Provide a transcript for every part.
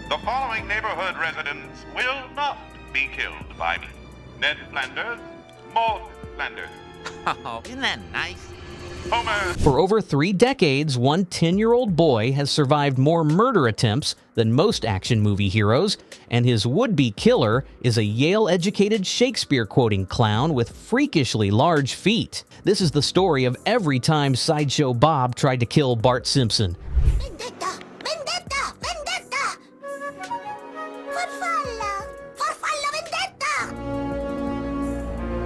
The following neighborhood residents will not be killed by me. Ned Flanders, Maud Flanders. Oh, isn't that nice? Homer. For over 3 decades, one 10-year-old boy has survived more murder attempts than most action movie heroes, and his would-be killer is a Yale-educated Shakespeare-quoting clown with freakishly large feet. This is the story of every time Sideshow Bob tried to kill Bart Simpson. Vendetta! Vendetta! Vendetta! Farfalla vendetta!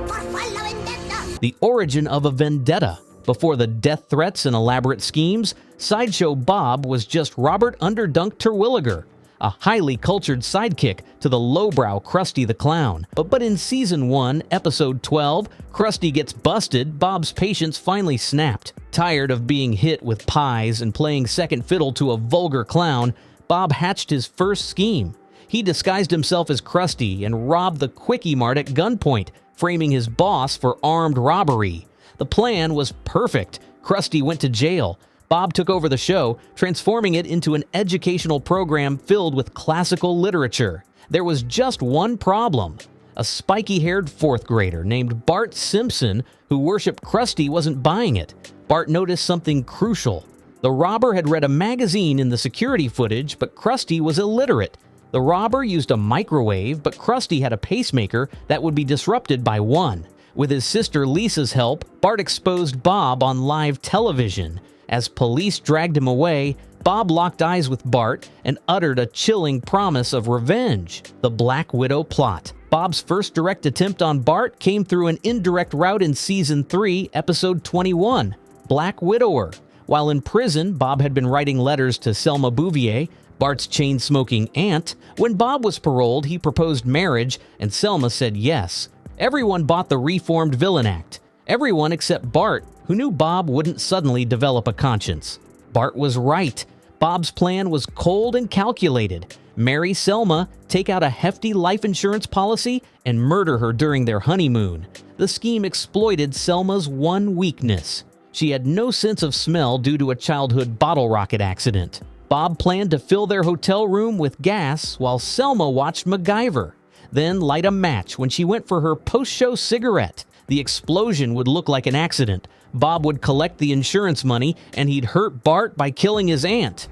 Farfalla vendetta! The origin of a vendetta. Before the death threats and elaborate schemes, Sideshow Bob was just Robert Underdunk Terwilliger, a highly cultured sidekick to the lowbrow Krusty the Clown. But in Season 1, Episode 12, Krusty gets busted, Bob's patience finally snapped. Tired of being hit with pies and playing second fiddle to a vulgar clown, Bob hatched his first scheme. He disguised himself as Krusty and robbed the Quickie Mart at gunpoint, framing his boss for armed robbery. The plan was perfect. Krusty went to jail. Bob took over the show, transforming it into an educational program filled with classical literature. There was just one problem. A spiky-haired 4th grader named Bart Simpson, who worshipped Krusty, wasn't buying it. Bart noticed something crucial. The robber had read a magazine in the security footage, but Krusty was illiterate. The robber used a microwave, but Krusty had a pacemaker that would be disrupted by one. With his sister Lisa's help, Bart exposed Bob on live television. As police dragged him away, Bob locked eyes with Bart and uttered a chilling promise of revenge. The Black Widow plot. Bob's first direct attempt on Bart came through an indirect route in Season 3, Episode 21, Black Widower. While in prison, Bob had been writing letters to Selma Bouvier, Bart's chain-smoking aunt. When Bob was paroled, he proposed marriage, and Selma said yes. Everyone bought the reformed villain act. Everyone except Bart, who knew Bob wouldn't suddenly develop a conscience. Bart was right. Bob's plan was cold and calculated. Marry Selma, take out a hefty life insurance policy, and murder her during their honeymoon. The scheme exploited Selma's one weakness. She had no sense of smell due to a childhood bottle rocket accident. Bob planned to fill their hotel room with gas while Selma watched MacGyver. Then light a match when she went for her post-show cigarette. The explosion would look like an accident. Bob would collect the insurance money, and he'd hurt Bart by killing his aunt.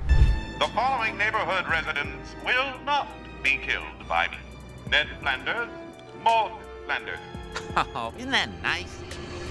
The following neighborhood residents will not be killed by me. Ned Flanders, Maud Flanders. Oh, isn't that nice?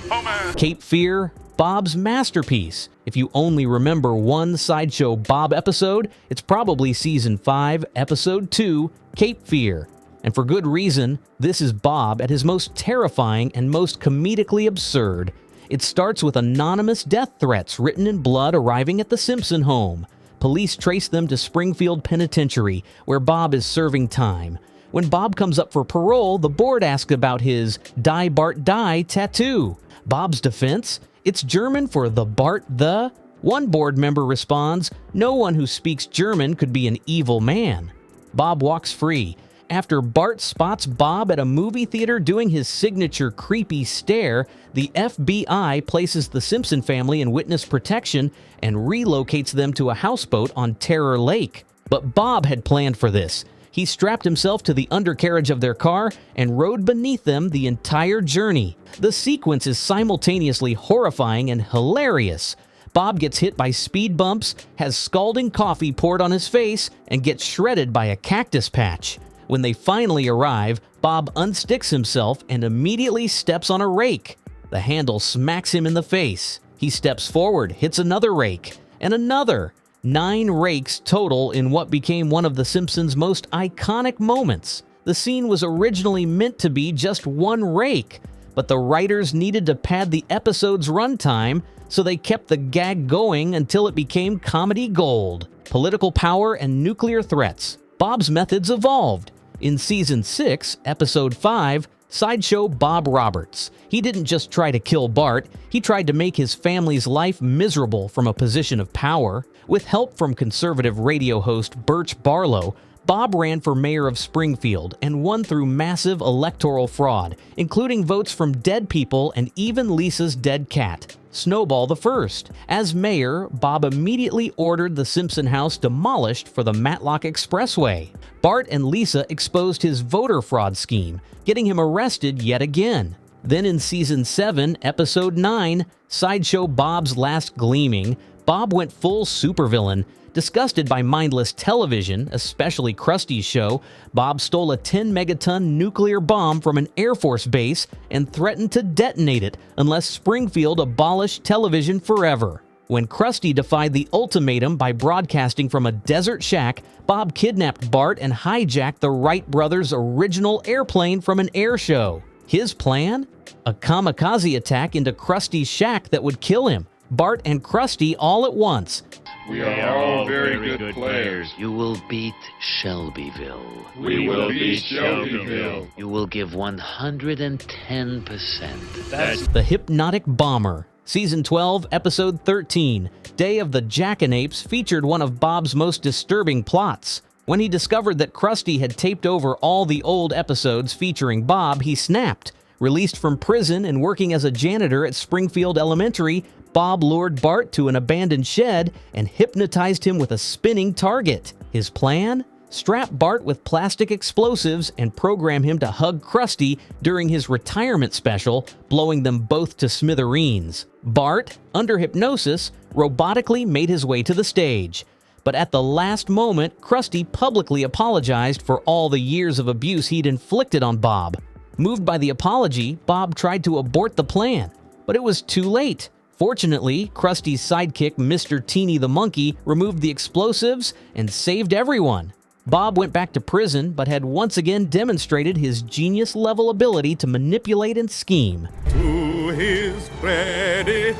Homer. Cape Fear, Bob's masterpiece. If you only remember one Sideshow Bob episode, it's probably Season 5, Episode 2, Cape Fear. And for good reason. This is Bob at his most terrifying and most comedically absurd. It starts with anonymous death threats written in blood arriving at the Simpson home. Police trace them to Springfield Penitentiary, where Bob is serving time. When Bob comes up for parole, the board asks about his Die Bart Die tattoo. Bob's defense? It's German for the Bart the. One board member responds, no one who speaks German could be an evil man. Bob walks free. After Bart spots Bob at a movie theater doing his signature creepy stare, the FBI places the Simpson family in witness protection and relocates them to a houseboat on Terror Lake. But Bob had planned for this. He strapped himself to the undercarriage of their car and rode beneath them the entire journey. The sequence is simultaneously horrifying and hilarious. Bob gets hit by speed bumps, has scalding coffee poured on his face, and gets shredded by a cactus patch. When they finally arrive, Bob unsticks himself and immediately steps on a rake. The handle smacks him in the face. He steps forward, hits another rake, and another. 9 rakes total in what became one of The Simpsons' most iconic moments. The scene was originally meant to be just one rake, but the writers needed to pad the episode's runtime, so they kept the gag going until it became comedy gold. Political power and nuclear threats. Bob's methods evolved. In Season 6, Episode 5, Sideshow Bob Roberts. He didn't just try to kill Bart, he tried to make his family's life miserable from a position of power. With help from conservative radio host Birch Barlow, Bob ran for mayor of Springfield and won through massive electoral fraud, including votes from dead people and even Lisa's dead cat, Snowball the First. As mayor, Bob immediately ordered the Simpson house demolished for the Matlock Expressway. Bart and Lisa exposed his voter fraud scheme, getting him arrested yet again. Then in Season 7, Episode 9, Sideshow Bob's Last Gleaming, Bob went full supervillain. Disgusted by mindless television, especially Krusty's show, Bob stole a 10-megaton nuclear bomb from an Air Force base and threatened to detonate it unless Springfield abolished television forever. When Krusty defied the ultimatum by broadcasting from a desert shack, Bob kidnapped Bart and hijacked the Wright brothers' original airplane from an air show. His plan? A kamikaze attack into Krusty's shack that would kill him. Bart and Krusty all at once. We are all very good players. You will beat Shelbyville. We will beat Shelbyville. You will give 110%. That's The Hypnotic Bomber. Season 12, Episode 13, Day of the Jackanapes, featured one of Bob's most disturbing plots. When he discovered that Krusty had taped over all the old episodes featuring Bob, he snapped. Released from prison and working as a janitor at Springfield Elementary, Bob lured Bart to an abandoned shed and hypnotized him with a spinning target. His plan? Strap Bart with plastic explosives and program him to hug Krusty during his retirement special, blowing them both to smithereens. Bart, under hypnosis, robotically made his way to the stage. But at the last moment, Krusty publicly apologized for all the years of abuse he'd inflicted on Bob. Moved by the apology, Bob tried to abort the plan, but it was too late. Fortunately, Krusty's sidekick, Mr. Teeny the Monkey, removed the explosives and saved everyone. Bob went back to prison, but had once again demonstrated his genius-level ability to manipulate and scheme. To his credit,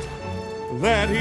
that he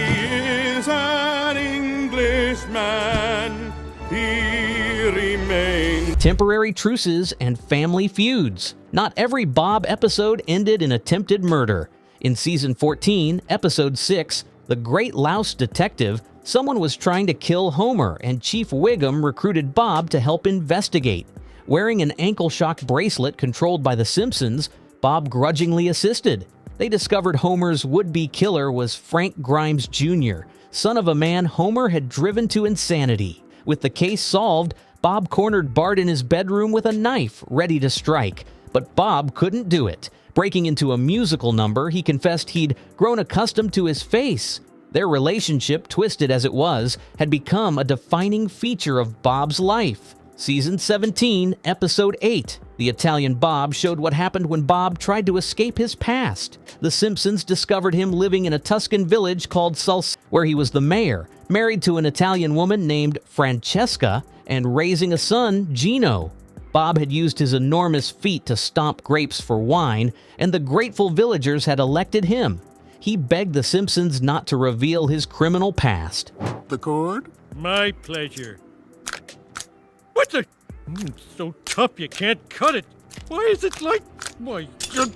is an Englishman, he remains. Temporary truces and family feuds. Not every Bob episode ended in attempted murder. In Season 14, Episode 6, The Great Louse Detective, someone was trying to kill Homer, and Chief Wiggum recruited Bob to help investigate. Wearing an ankle shock bracelet controlled by the Simpsons, Bob grudgingly assisted. They discovered Homer's would-be killer was Frank Grimes Jr., son of a man Homer had driven to insanity. With the case solved, Bob cornered Bart in his bedroom with a knife, ready to strike. But Bob couldn't do it. Breaking into a musical number, he confessed he'd grown accustomed to his face. Their relationship, twisted as it was, had become a defining feature of Bob's life. Season 17, Episode 8. The Italian Bob showed what happened when Bob tried to escape his past. The Simpsons discovered him living in a Tuscan village called Sulce, where he was the mayor, married to an Italian woman named Francesca, and raising a son, Gino. Bob had used his enormous feet to stomp grapes for wine, and the grateful villagers had elected him. He begged the Simpsons not to reveal his criminal past. The cord? My pleasure. What the? So tough you can't cut it. Why is it like... Why you...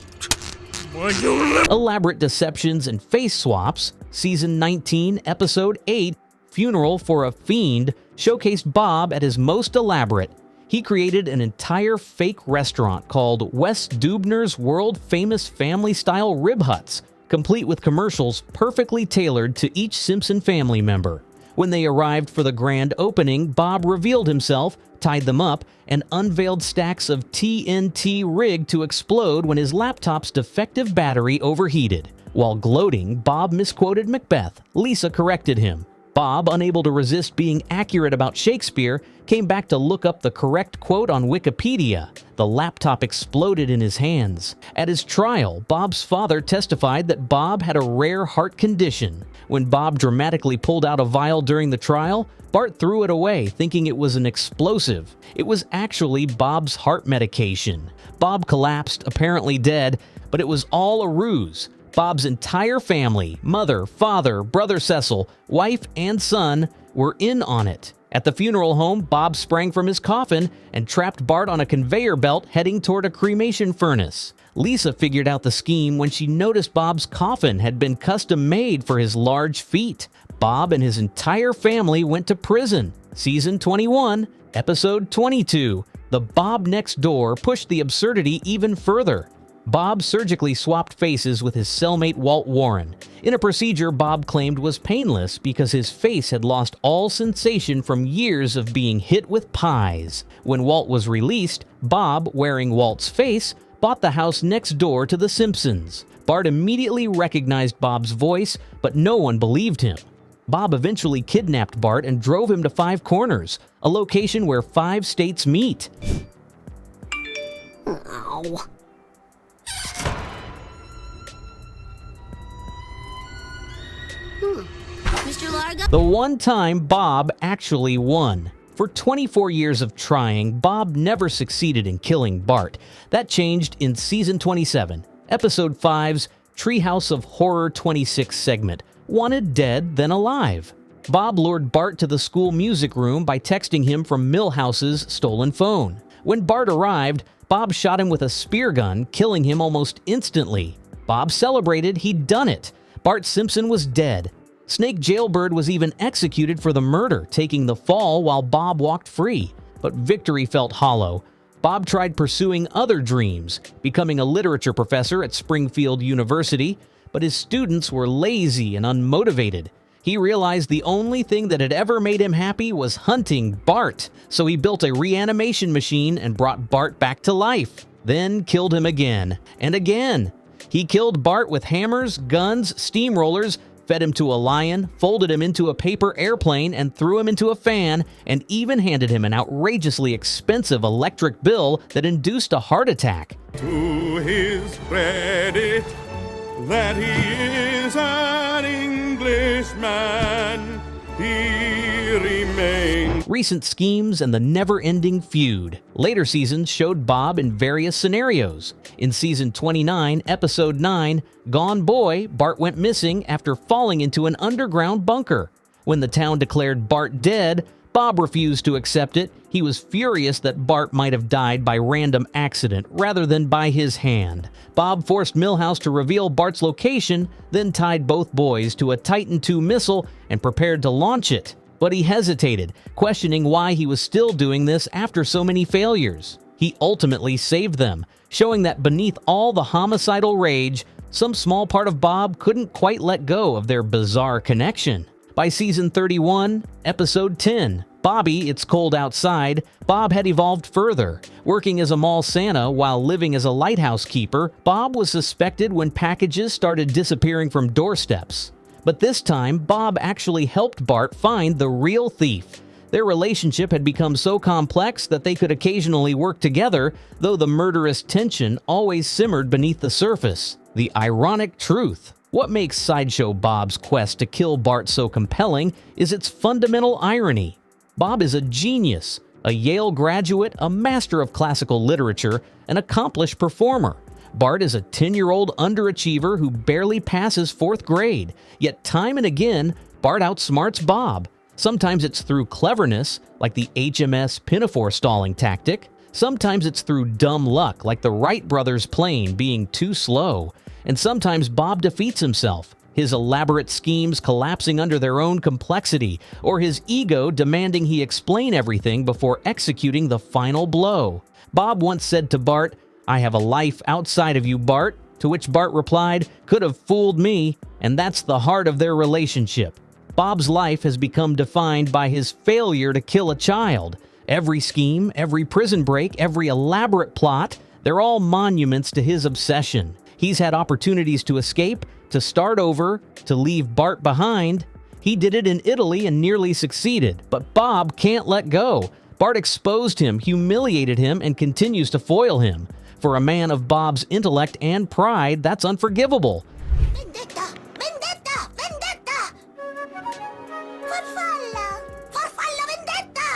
Elaborate deceptions and face swaps. Season 19, Episode 8, Funeral for a Fiend, showcased Bob at his most elaborate. He created an entire fake restaurant called Wes Dubner's world-famous family-style rib huts, complete with commercials perfectly tailored to each Simpson family member. When they arrived for the grand opening, Bob revealed himself, tied them up, and unveiled stacks of TNT rigged to explode when his laptop's defective battery overheated. While gloating, Bob misquoted Macbeth. Lisa corrected him. Bob, unable to resist being accurate about Shakespeare, came back to look up the correct quote on Wikipedia. The laptop exploded in his hands. At his trial, Bob's father testified that Bob had a rare heart condition. When Bob dramatically pulled out a vial during the trial, Bart threw it away, thinking it was an explosive. It was actually Bob's heart medication. Bob collapsed, apparently dead, but it was all a ruse. Bob's entire family, mother, father, brother Cecil, wife, and son, were in on it. At the funeral home, Bob sprang from his coffin and trapped Bart on a conveyor belt heading toward a cremation furnace. Lisa figured out the scheme when she noticed Bob's coffin had been custom made for his large feet. Bob and his entire family went to prison. Season 21, Episode 22, The Bob Next Door pushed the absurdity even further. Bob surgically swapped faces with his cellmate Walt Warren, in a procedure Bob claimed was painless because his face had lost all sensation from years of being hit with pies. When Walt was released, Bob, wearing Walt's face, bought the house next door to the Simpsons. Bart immediately recognized Bob's voice, but no one believed him. Bob eventually kidnapped Bart and drove him to Five Corners, a location where 5 states meet. Ow. Mr. Largo? The one time Bob actually won. For 24 years of trying, Bob never succeeded in killing Bart. That changed in Season 27, Episode 5's Treehouse of Horror 26 segment, Wanted Dead Then Alive. Bob lured Bart to the school music room by texting him from Milhouse's stolen phone. When Bart arrived, Bob shot him with a spear gun, killing him almost instantly. Bob celebrated he'd done it. Bart Simpson was dead. Snake Jailbird was even executed for the murder, taking the fall while Bob walked free. But victory felt hollow. Bob tried pursuing other dreams, becoming a literature professor at Springfield University, but his students were lazy and unmotivated. He realized the only thing that had ever made him happy was hunting Bart, so he built a reanimation machine and brought Bart back to life, then killed him again and again. He killed Bart with hammers, guns, steamrollers, fed him to a lion, folded him into a paper airplane and threw him into a fan, and even handed him an outrageously expensive electric bill that induced a heart attack. To his credit, that he is an Englishman, he remains. Recent schemes and the never-ending feud. Later seasons showed Bob in various scenarios. In Season 29, Episode 9, Gone Boy, Bart went missing after falling into an underground bunker. When the town declared Bart dead, Bob refused to accept it. He was furious that Bart might have died by random accident rather than by his hand. Bob forced Milhouse to reveal Bart's location, then tied both boys to a Titan II missile and prepared to launch it. But he hesitated, questioning why he was still doing this after so many failures. He ultimately saved them, showing that beneath all the homicidal rage, some small part of Bob couldn't quite let go of their bizarre connection. By Season 31, Episode 10, Bobby, It's Cold Outside, Bob had evolved further. Working as a mall Santa while living as a lighthouse keeper, Bob was suspected when packages started disappearing from doorsteps. But this time, Bob actually helped Bart find the real thief. Their relationship had become so complex that they could occasionally work together, though the murderous tension always simmered beneath the surface. The ironic truth. What makes Sideshow Bob's quest to kill Bart so compelling is its fundamental irony. Bob is a genius, a Yale graduate, a master of classical literature, an accomplished performer. Bart is a 10-year-old underachiever who barely passes 4th grade, yet time and again, Bart outsmarts Bob. Sometimes it's through cleverness, like the HMS Pinafore stalling tactic. Sometimes it's through dumb luck, like the Wright brothers' plane being too slow. And sometimes Bob defeats himself, his elaborate schemes collapsing under their own complexity, or his ego demanding he explain everything before executing the final blow. Bob once said to Bart, "I have a life outside of you, Bart," to which Bart replied, "Could have fooled me," and that's the heart of their relationship. Bob's life has become defined by his failure to kill a child. Every scheme, every prison break, every elaborate plot, they're all monuments to his obsession. He's had opportunities to escape, to start over, to leave Bart behind. He did it in Italy and nearly succeeded, but Bob can't let go. Bart exposed him, humiliated him, and continues to foil him. For a man of Bob's intellect and pride, that's unforgivable. Vendetta! Vendetta! Vendetta! Farfalla! Farfalla vendetta!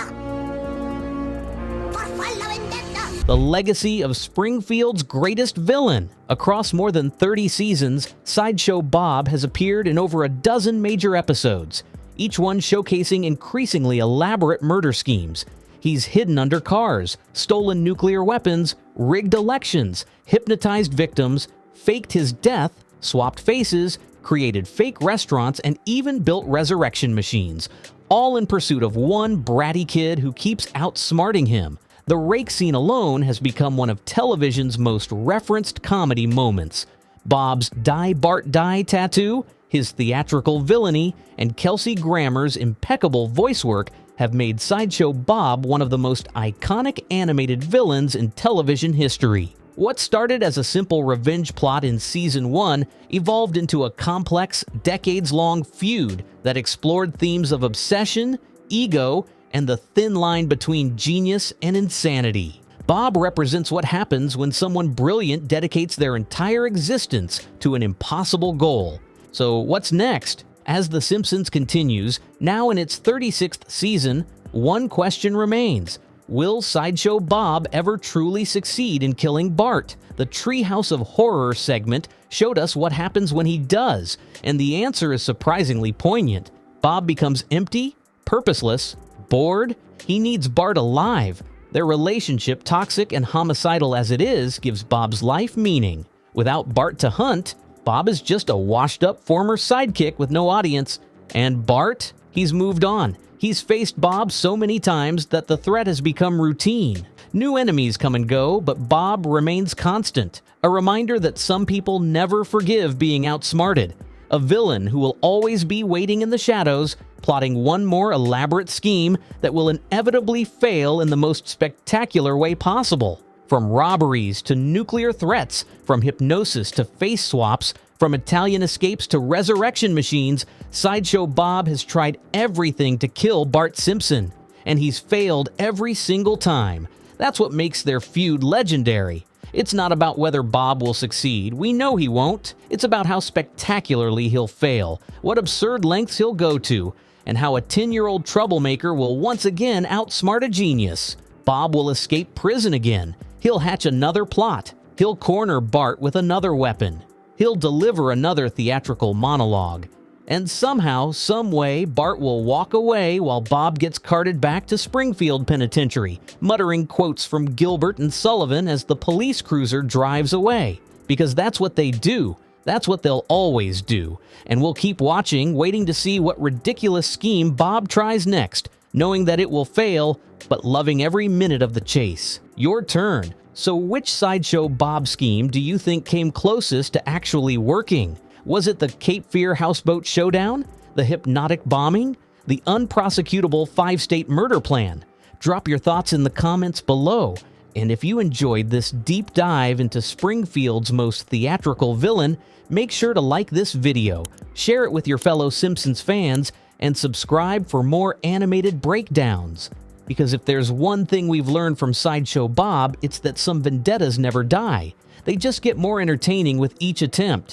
Farfalla vendetta! The legacy of Springfield's greatest villain. Across more than 30 seasons, Sideshow Bob has appeared in over a dozen major episodes, each one showcasing increasingly elaborate murder schemes. He's hidden under cars, stolen nuclear weapons, rigged elections, hypnotized victims, faked his death, swapped faces, created fake restaurants, and even built resurrection machines, all in pursuit of one bratty kid who keeps outsmarting him. The rake scene alone has become one of television's most referenced comedy moments. Bob's Die Bart Die tattoo, his theatrical villainy, and Kelsey Grammer's impeccable voice work have made Sideshow Bob one of the most iconic animated villains in television history. What started as a simple revenge plot in Season 1 evolved into a complex, decades-long feud that explored themes of obsession, ego, and the thin line between genius and insanity. Bob represents what happens when someone brilliant dedicates their entire existence to an impossible goal. So what's next? As The Simpsons continues, now in its 36th season, one question remains. Will Sideshow Bob ever truly succeed in killing Bart? The Treehouse of Horror segment showed us what happens when he does, and the answer is surprisingly poignant. Bob becomes empty, purposeless, bored. He needs Bart alive. Their relationship, toxic and homicidal as it is, gives Bob's life meaning. Without Bart to hunt, Bob is just a washed-up former sidekick with no audience. And Bart? He's moved on. He's faced Bob so many times that the threat has become routine. New enemies come and go, but Bob remains constant. A reminder that some people never forgive being outsmarted. A villain who will always be waiting in the shadows, plotting one more elaborate scheme that will inevitably fail in the most spectacular way possible. From robberies to nuclear threats, from hypnosis to face swaps, from Italian escapes to resurrection machines, Sideshow Bob has tried everything to kill Bart Simpson, and he's failed every single time. That's what makes their feud legendary. It's not about whether Bob will succeed. We know he won't. It's about how spectacularly he'll fail, what absurd lengths he'll go to, and how a 10-year-old troublemaker will once again outsmart a genius. Bob will escape prison again. He'll hatch another plot. He'll corner Bart with another weapon. He'll deliver another theatrical monologue. And somehow, someway, Bart will walk away while Bob gets carted back to Springfield Penitentiary, muttering quotes from Gilbert and Sullivan as the police cruiser drives away. Because that's what they do. That's what they'll always do. And we'll keep watching, waiting to see what ridiculous scheme Bob tries next, knowing that it will fail, but loving every minute of the chase. Your turn. So which Sideshow Bob scheme do you think came closest to actually working? Was it the Cape Fear houseboat showdown? The hypnotic bombing? The unprosecutable 5-state murder plan? Drop your thoughts in the comments below. And if you enjoyed this deep dive into Springfield's most theatrical villain, make sure to like this video, share it with your fellow Simpsons fans, and subscribe for more animated breakdowns. Because if there's one thing we've learned from Sideshow Bob, it's that some vendettas never die. They just get more entertaining with each attempt.